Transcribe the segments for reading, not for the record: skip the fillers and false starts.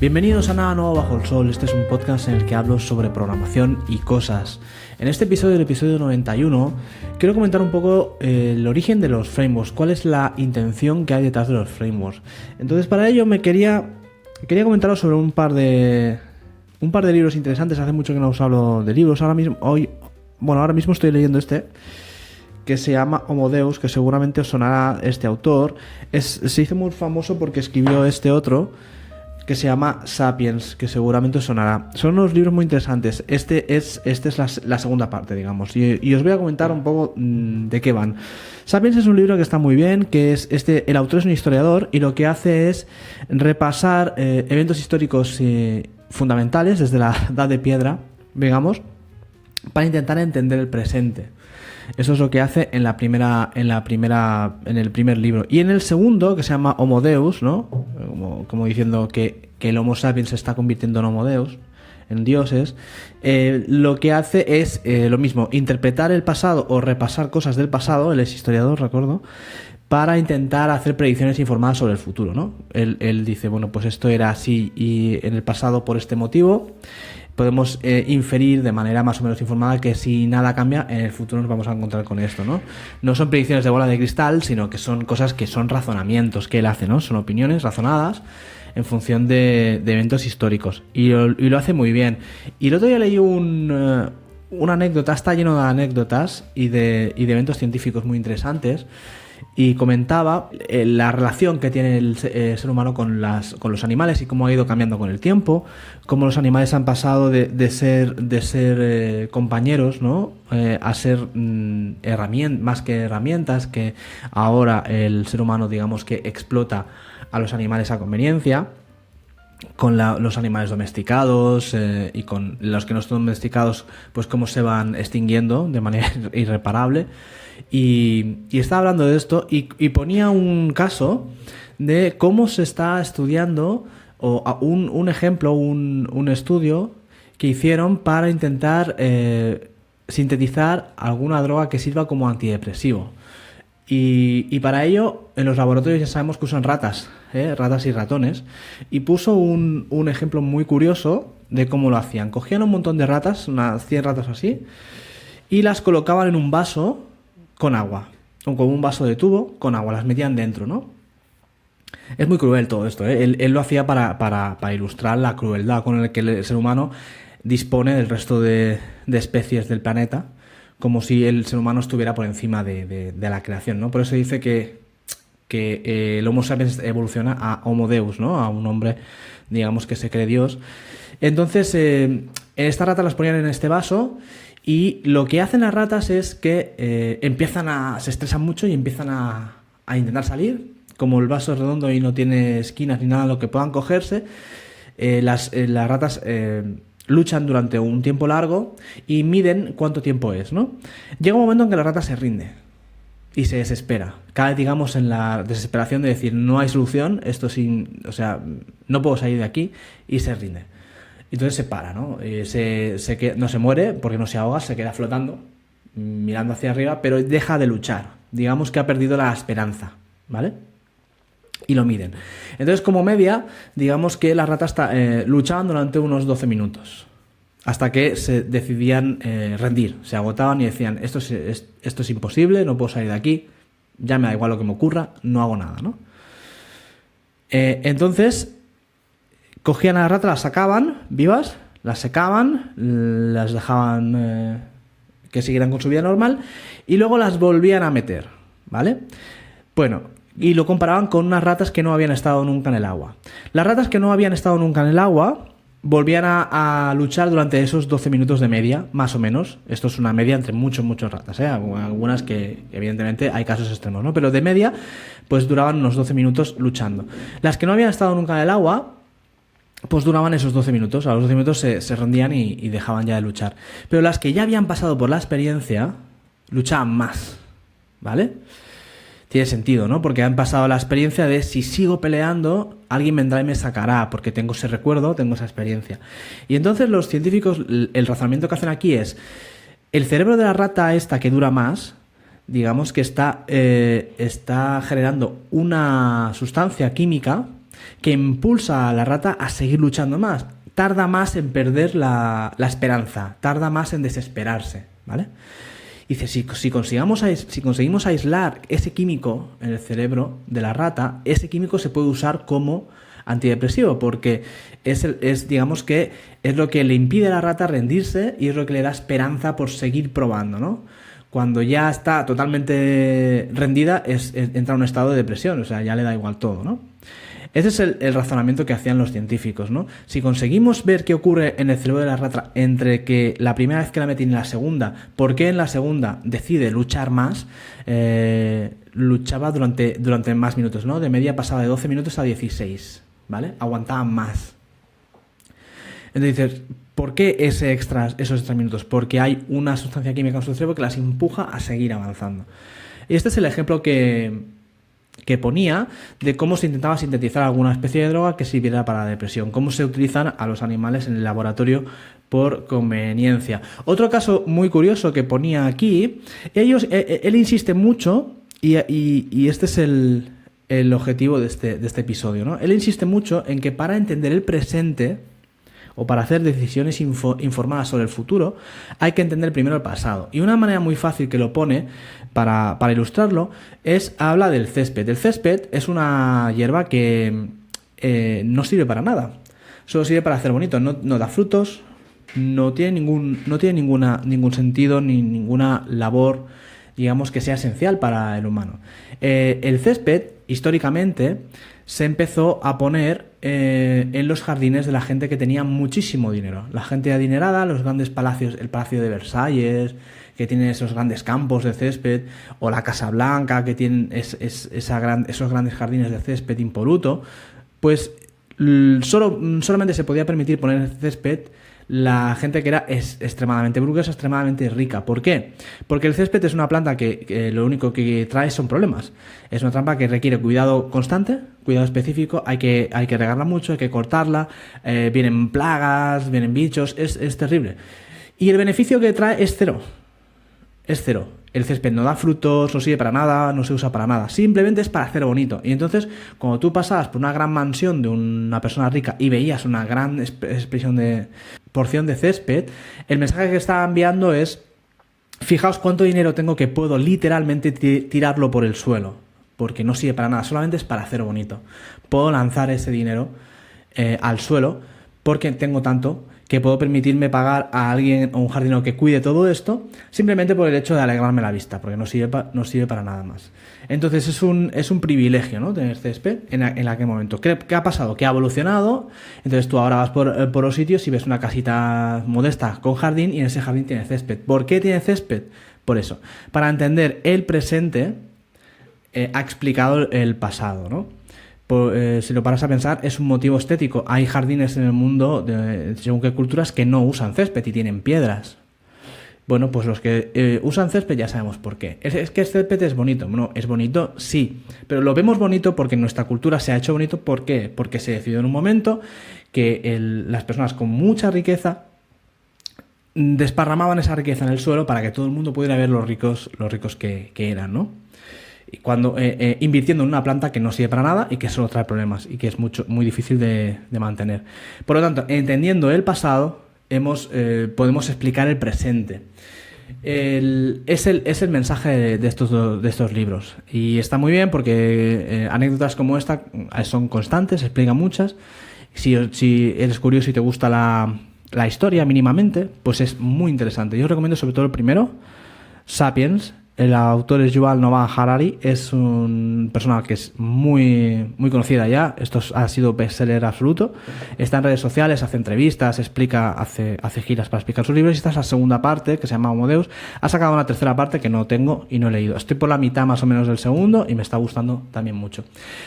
Bienvenidos a Nada Nuevo Bajo el Sol. Este es un podcast en el que hablo sobre programación y cosas. En este episodio, el episodio 91, quiero comentar un poco el origen de los frameworks, cuál es la intención que hay detrás de los frameworks. Entonces, para ello quería comentaros sobre un par de libros interesantes. Hace mucho que no os hablo de libros. Ahora mismo estoy leyendo este, que se llama Homo Deus, que seguramente os sonará este autor. Se hizo muy famoso porque escribió este otro, que se llama Sapiens, que seguramente os sonará. Son unos libros muy interesantes. Este es la segunda parte, digamos, y os voy a comentar un poco de qué van. Sapiens es un libro que está muy bien, el autor es un historiador y lo que hace es repasar eventos históricos fundamentales desde la Edad de Piedra, digamos, para intentar entender el presente. Eso es lo que hace en el primer libro. Y en el segundo, que se llama Homo Deus, ¿no? Como diciendo que el Homo sapiens se está convirtiendo en Homo Deus, en dioses, lo que hace es lo mismo, interpretar el pasado o repasar cosas del pasado. Él es historiador, recuerdo, para intentar hacer predicciones informadas sobre el futuro, ¿no? Él dice, bueno, pues esto era así y en el pasado por este motivo. Podemos inferir de manera más o menos informada que si nada cambia, en el futuro nos vamos a encontrar con esto, ¿no? No son predicciones de bola de cristal, sino que son cosas que son razonamientos que él hace, ¿no? Son opiniones razonadas en función de eventos históricos. Y lo hace muy bien. Y el otro día leí una anécdota, está lleno de anécdotas y de eventos científicos muy interesantes. Y comentaba la relación que tiene el ser humano con los animales y cómo ha ido cambiando con el tiempo, cómo los animales han pasado de ser compañeros, ¿no? A ser más que herramientas, que ahora el ser humano, digamos, que explota a los animales a conveniencia, con los animales domesticados y con los que no están domesticados, pues cómo se van extinguiendo de manera irreparable. Y estaba hablando de esto y ponía un caso de cómo se está estudiando, o un ejemplo, un estudio que hicieron para intentar sintetizar alguna droga que sirva como antidepresivo. Y para ello, en los laboratorios ya sabemos que usan ratas y ratones, y puso un ejemplo muy curioso de cómo lo hacían. Cogían un montón de ratas, unas 100 ratas así, y las colocaban en un vaso con agua, o con un vaso de tubo con agua, las metían dentro, ¿no? Es muy cruel todo esto, ¿eh? Él lo hacía para ilustrar la crueldad con la que el ser humano dispone del resto de especies del planeta, como si el ser humano estuviera por encima de la creación, ¿no? Por eso dice que el Homo sapiens evoluciona a Homo Deus, ¿no? A un hombre, digamos, que se cree Dios. Entonces, estas ratas las ponían en este vaso. Y lo que hacen las ratas es que se estresan mucho y empiezan a intentar salir. Como el vaso es redondo y no tiene esquinas ni nada en lo que puedan cogerse, las ratas luchan durante un tiempo largo y miden cuánto tiempo es, ¿no? Llega un momento en que la rata se rinde y se desespera. Cae, digamos, en la desesperación de decir, no hay solución, no puedo salir de aquí, y se rinde. Entonces se para, ¿no? No se muere porque no se ahoga, se queda flotando, mirando hacia arriba, pero deja de luchar. Digamos que ha perdido la esperanza, ¿vale? Y lo miden. Entonces, como media, digamos que las ratas luchaban durante unos 12 minutos, hasta que se decidían rendir. Se agotaban y decían, esto es imposible, no puedo salir de aquí, ya me da igual lo que me ocurra, no hago nada, ¿no? Entonces cogían a las ratas, las sacaban vivas, las secaban, las dejaban que siguieran con su vida normal y luego las volvían a meter, ¿vale? Bueno, y lo comparaban con unas ratas que no habían estado nunca en el agua. Las ratas que no habían estado nunca en el agua volvían a luchar durante esos 12 minutos de media, más o menos. Esto es una media entre muchas ratas, ¿eh? Algunas que evidentemente hay casos extremos, ¿no? Pero de media, pues duraban unos 12 minutos luchando. Las que no habían estado nunca en el agua, pues duraban esos 12 minutos. A los 12 minutos se rendían y dejaban ya de luchar. Pero las que ya habían pasado por la experiencia luchaban más, ¿vale? Tiene sentido, ¿no? Porque han pasado la experiencia de si sigo peleando, alguien vendrá y me sacará, porque tengo ese recuerdo, tengo esa experiencia. Y entonces los científicos, el razonamiento que hacen aquí es, el cerebro de la rata esta que dura más, digamos que está generando una sustancia química que impulsa a la rata a seguir luchando más. Tarda más en perder la esperanza, tarda más en desesperarse, ¿vale? Dice, si conseguimos aislar ese químico en el cerebro de la rata, ese químico se puede usar como antidepresivo, porque digamos que es lo que le impide a la rata rendirse y es lo que le da esperanza por seguir probando, ¿no? Cuando ya está totalmente rendida, entra en un estado de depresión, o sea, ya le da igual todo, ¿no? Ese es el razonamiento que hacían los científicos, ¿no? Si conseguimos ver qué ocurre en el cerebro de la rata entre que la primera vez que la meten y la segunda, por qué en la segunda decide luchar más, luchaba durante más minutos, ¿no? De media pasaba de 12 minutos a 16, ¿vale? Aguantaban más. Entonces dices, ¿por qué esos extras minutos? Porque hay una sustancia química en su cerebro que las empuja a seguir avanzando. Y este es el ejemplo que ponía de cómo se intentaba sintetizar alguna especie de droga que sirviera para la depresión, cómo se utilizan a los animales en el laboratorio por conveniencia. Otro caso muy curioso que ponía aquí, él insiste mucho, y este es el objetivo de este episodio, ¿no? Él insiste mucho en que para entender el presente o para hacer decisiones informadas sobre el futuro, hay que entender primero el pasado. Y una manera muy fácil que lo pone para ilustrarlo habla del césped. El césped es una hierba que no sirve para nada. Solo sirve para hacer bonito. No da frutos, no tiene ningún sentido ni ninguna labor, digamos, que sea esencial para el humano. El césped, históricamente, se empezó a poner en los jardines de la gente que tenía muchísimo dinero. La gente adinerada, los grandes palacios, el Palacio de Versalles, que tiene esos grandes campos de césped, o la Casa Blanca, que tienen esos grandes jardines de césped impoluto, pues solamente se podía permitir poner el césped la gente que era extremadamente burguesa, extremadamente rica. ¿Por qué? Porque el césped es una planta que lo único que trae son problemas. Es una trampa que requiere cuidado constante, cuidado específico, hay que regarla mucho, hay que cortarla, vienen plagas, vienen bichos, es terrible. Y el beneficio que trae es cero. Es cero. El césped no da frutos, no sirve para nada, no se usa para nada. Simplemente es para hacer bonito. Y entonces, cuando tú pasabas por una gran mansión de una persona rica y veías una gran porción de césped, el mensaje que estaba enviando es: fijaos cuánto dinero tengo que puedo literalmente tirarlo por el suelo. Porque no sirve para nada, solamente es para hacer bonito. Puedo lanzar ese dinero al suelo porque tengo tanto que puedo permitirme pagar a alguien o un jardinero que cuide todo esto simplemente por el hecho de alegrarme la vista, porque no sirve para nada más. Entonces es un privilegio, ¿no?, tener césped en aquel momento. ¿Qué ha pasado? Que ha evolucionado. Entonces tú ahora vas por los sitios y ves una casita modesta con jardín y en ese jardín tiene césped. ¿Por qué tiene césped? Por eso. Para entender el presente ha explicado el pasado, ¿no? Si lo paras a pensar, es un motivo estético. Hay jardines en el mundo, según qué culturas, que no usan césped y tienen piedras. Bueno, pues los que usan césped ya sabemos por qué. Es que el césped es bonito. No, es bonito, sí. Pero lo vemos bonito porque en nuestra cultura se ha hecho bonito. ¿Por qué? Porque se decidió en un momento que las personas con mucha riqueza desparramaban esa riqueza en el suelo para que todo el mundo pudiera ver los ricos que eran, ¿no? Y cuando invirtiendo en una planta que no sirve para nada y que solo trae problemas y que es muy difícil de mantener. Por lo tanto, entendiendo el pasado, podemos explicar el presente. Es el mensaje de estos libros. Y está muy bien porque anécdotas como esta son constantes, explican muchas. Si eres curioso y te gusta la historia mínimamente, pues es muy interesante. Yo os recomiendo sobre todo el primero, Sapiens. El autor es Yuval Noah Harari, es un persona que es muy, muy conocida ya. Esto ha sido bestseller absoluto. Está en redes sociales, hace entrevistas, hace giras para explicar sus libros. Y esta es la segunda parte, que se llama Homo Deus. Ha sacado una tercera parte que no tengo y no he leído. Estoy por la mitad más o menos del segundo y me está gustando también mucho.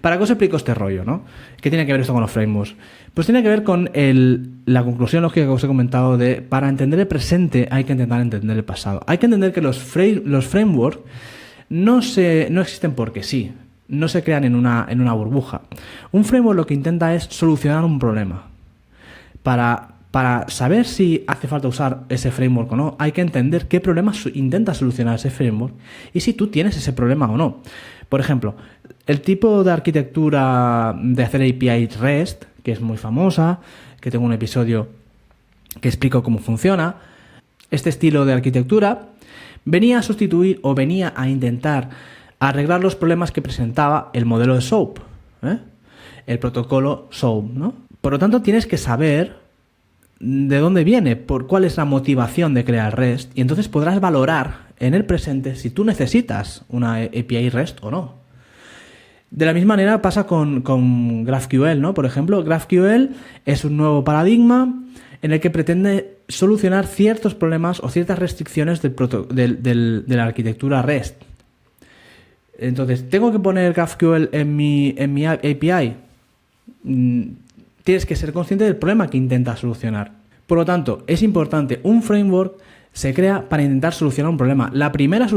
¿Para qué os explico este rollo, no? ¿Qué tiene que ver esto con los frameworks? Pues tiene que ver con la conclusión lógica que os he comentado de para entender el presente hay que intentar entender el pasado. Hay que entender que los frameworks no existen porque sí, no se crean en una burbuja. Un framework lo que intenta es solucionar un problema. Para saber si hace falta usar ese framework o no, hay que entender qué problema intenta solucionar ese framework y si tú tienes ese problema o no. Por ejemplo, El tipo de arquitectura de hacer APIs REST, que es muy famosa, que tengo un episodio que explico cómo funciona, este estilo de arquitectura venía a sustituir o venía a intentar arreglar los problemas que presentaba el modelo de SOAP, el protocolo SOAP, ¿no? Por lo tanto, tienes que saber de dónde viene, por cuál es la motivación de crear REST, y entonces podrás valorar en el presente si tú necesitas una API REST o no. De la misma manera pasa con GraphQL, ¿no? Por ejemplo, GraphQL es un nuevo paradigma en el que pretende solucionar ciertos problemas o ciertas restricciones de la arquitectura REST. Entonces, ¿tengo que poner GraphQL en mi API? Tienes que ser consciente del problema que intenta solucionar. Por lo tanto, es importante, un framework se crea para intentar solucionar un problema. La primera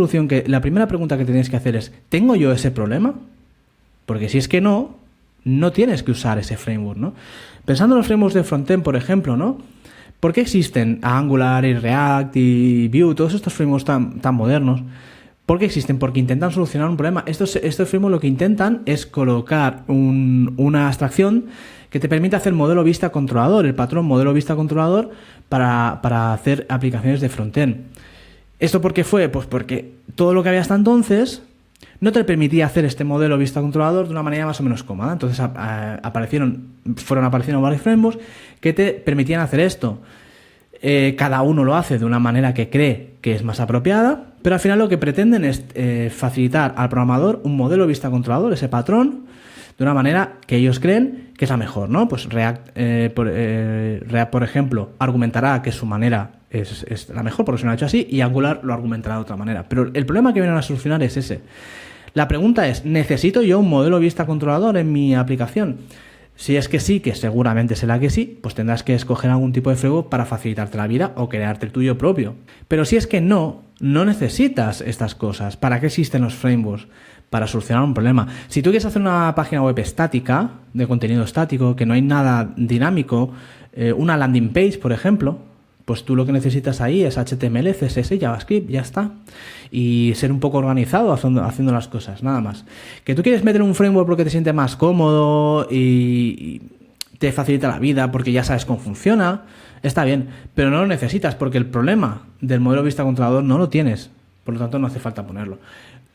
pregunta que tienes que hacer es, ¿tengo yo ese problema? Porque si es que no tienes que usar ese framework, ¿no? Pensando en los frameworks de frontend, por ejemplo, ¿no? ¿Por qué existen Angular y React y Vue, todos estos frameworks tan modernos? ¿Por qué existen? Porque intentan solucionar un problema. Estos frameworks lo que intentan es colocar una abstracción que te permite hacer modelo vista controlador, el patrón modelo vista controlador para hacer aplicaciones de frontend. ¿Esto por qué fue? Pues porque todo lo que había hasta entonces no te permitía hacer este modelo vista controlador de una manera más o menos cómoda. Entonces fueron apareciendo varios frameworks que te permitían hacer esto. Cada uno lo hace de una manera que cree que es más apropiada, pero al final lo que pretenden es facilitar al programador un modelo vista controlador, ese patrón, de una manera que ellos creen que es la mejor, ¿no? Pues React, por ejemplo, argumentará que su manera es la mejor porque se lo ha hecho así, y Angular lo argumentará de otra manera. Pero el problema que vienen a solucionar es ese. La pregunta es, ¿necesito yo un modelo vista controlador en mi aplicación? Si es que sí, que seguramente será que sí, pues tendrás que escoger algún tipo de framework para facilitarte la vida o crearte el tuyo propio. Pero si es que no necesitas estas cosas. ¿Para qué existen los frameworks? Para solucionar un problema. Si tú quieres hacer una página web estática, de contenido estático, que no hay nada dinámico, una landing page, por ejemplo, pues tú lo que necesitas ahí es HTML, CSS, JavaScript, ya está. Y ser un poco organizado haciendo las cosas, nada más. Que tú quieres meter un framework porque te sientes más cómodo y te facilita la vida porque ya sabes cómo funciona, está bien, pero no lo necesitas porque el problema del modelo vista controlador no lo tienes, por lo tanto no hace falta ponerlo.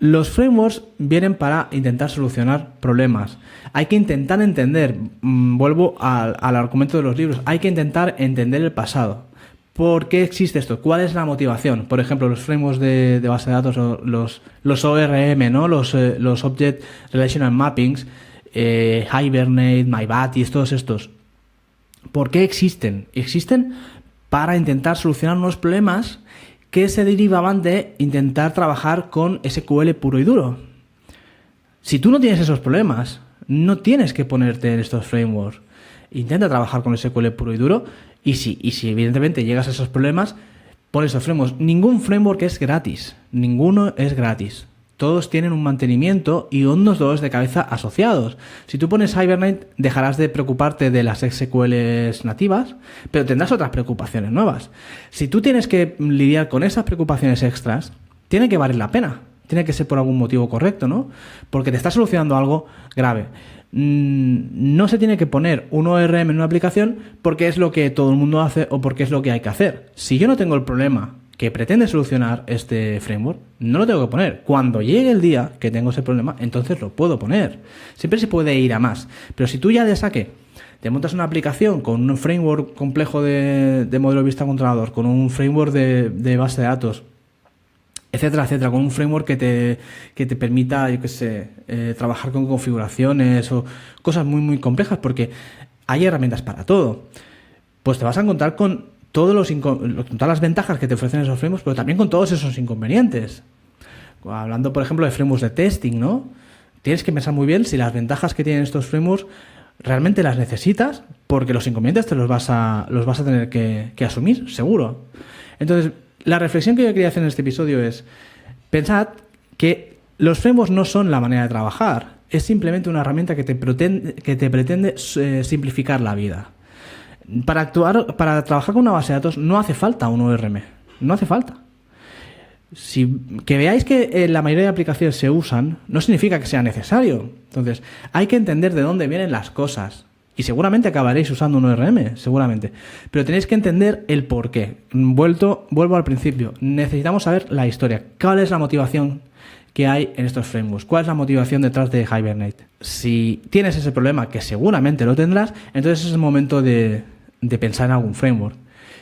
Los frameworks vienen para intentar solucionar problemas. Hay que intentar entender, vuelvo al argumento de los libros, hay que intentar entender el pasado. ¿Por qué existe esto? ¿Cuál es la motivación? Por ejemplo, los frameworks de base de datos, los ORM, ¿no? Los Object Relational Mappings, Hibernate, MyBatis, todos estos. ¿Por qué existen? Existen para intentar solucionar unos problemas que se derivaban de intentar trabajar con SQL puro y duro. Si tú no tienes esos problemas, no tienes que ponerte en estos frameworks. Intenta trabajar con SQL puro y duro y si evidentemente llegas a esos problemas, pon esos frameworks. Ningún framework es gratis. Ninguno es gratis. Todos tienen un mantenimiento y unos dolores de cabeza asociados. Si tú pones Hibernate, dejarás de preocuparte de las SQLs nativas, pero tendrás otras preocupaciones nuevas. Si tú tienes que lidiar con esas preocupaciones extras, tiene que valer la pena. Tiene que ser por algún motivo correcto, ¿no? Porque te está solucionando algo grave. No se tiene que poner un ORM en una aplicación porque es lo que todo el mundo hace o porque es lo que hay que hacer. Si yo no tengo el problema que pretende solucionar este framework, no lo tengo que poner. Cuando llegue el día que tengo ese problema, entonces lo puedo poner. Siempre se puede ir a más. Pero si tú ya de saque te montas una aplicación con un framework complejo de modelo de vista controlador, con un framework de base de datos, etcétera, etcétera, con un framework que te permita, yo qué sé, trabajar con configuraciones o cosas muy, muy complejas, porque hay herramientas para todo, pues te vas a encontrar con todas las ventajas que te ofrecen esos frameworks, pero también con todos esos inconvenientes. Hablando, por ejemplo, de frameworks de testing, ¿no? Tienes que pensar muy bien si las ventajas que tienen estos frameworks realmente las necesitas, porque los inconvenientes te los vas a tener que asumir, seguro. Entonces, la reflexión que yo quería hacer en este episodio es: pensad que los frameworks no son la manera de trabajar, es simplemente una herramienta que te pretende simplificar la vida. Para trabajar con una base de datos no hace falta un ORM, no hace falta. Que veáis que la mayoría de aplicaciones se usan, no significa que sea necesario. Entonces, hay que entender de dónde vienen las cosas. Y seguramente acabaréis usando un ORM, seguramente. Pero tenéis que entender el porqué. Vuelvo al principio. Necesitamos saber la historia. ¿Cuál es la motivación que hay en estos frameworks? ¿Cuál es la motivación detrás de Hibernate? Si tienes ese problema, que seguramente lo tendrás, entonces es el momento de pensar en algún framework.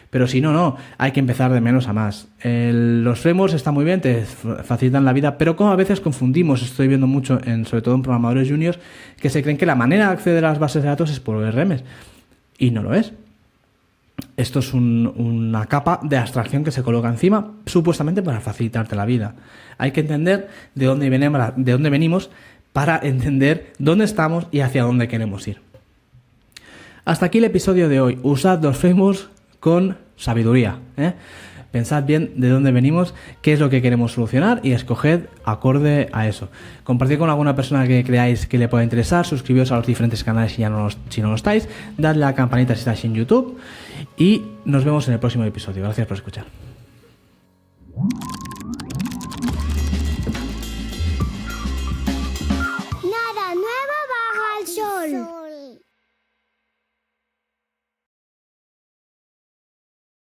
Pero si no, hay que empezar de menos a más. Los frameworks están muy bien, te facilitan la vida, pero como a veces confundimos, estoy viendo mucho, sobre todo en programadores juniors, que se creen que la manera de acceder a las bases de datos es por ORMs. Y no lo es. Esto es una capa de abstracción que se coloca encima, supuestamente para facilitarte la vida. Hay que entender de dónde venimos para entender dónde estamos y hacia dónde queremos ir. Hasta aquí el episodio de hoy. Usad los frameworks con sabiduría. Pensad bien de dónde venimos, qué es lo que queremos solucionar y escoged acorde a eso. Compartid con alguna persona que creáis que le pueda interesar, suscribiros a los diferentes canales si no lo estáis, dadle a la campanita si estáis en YouTube y nos vemos en el próximo episodio. Gracias por escuchar.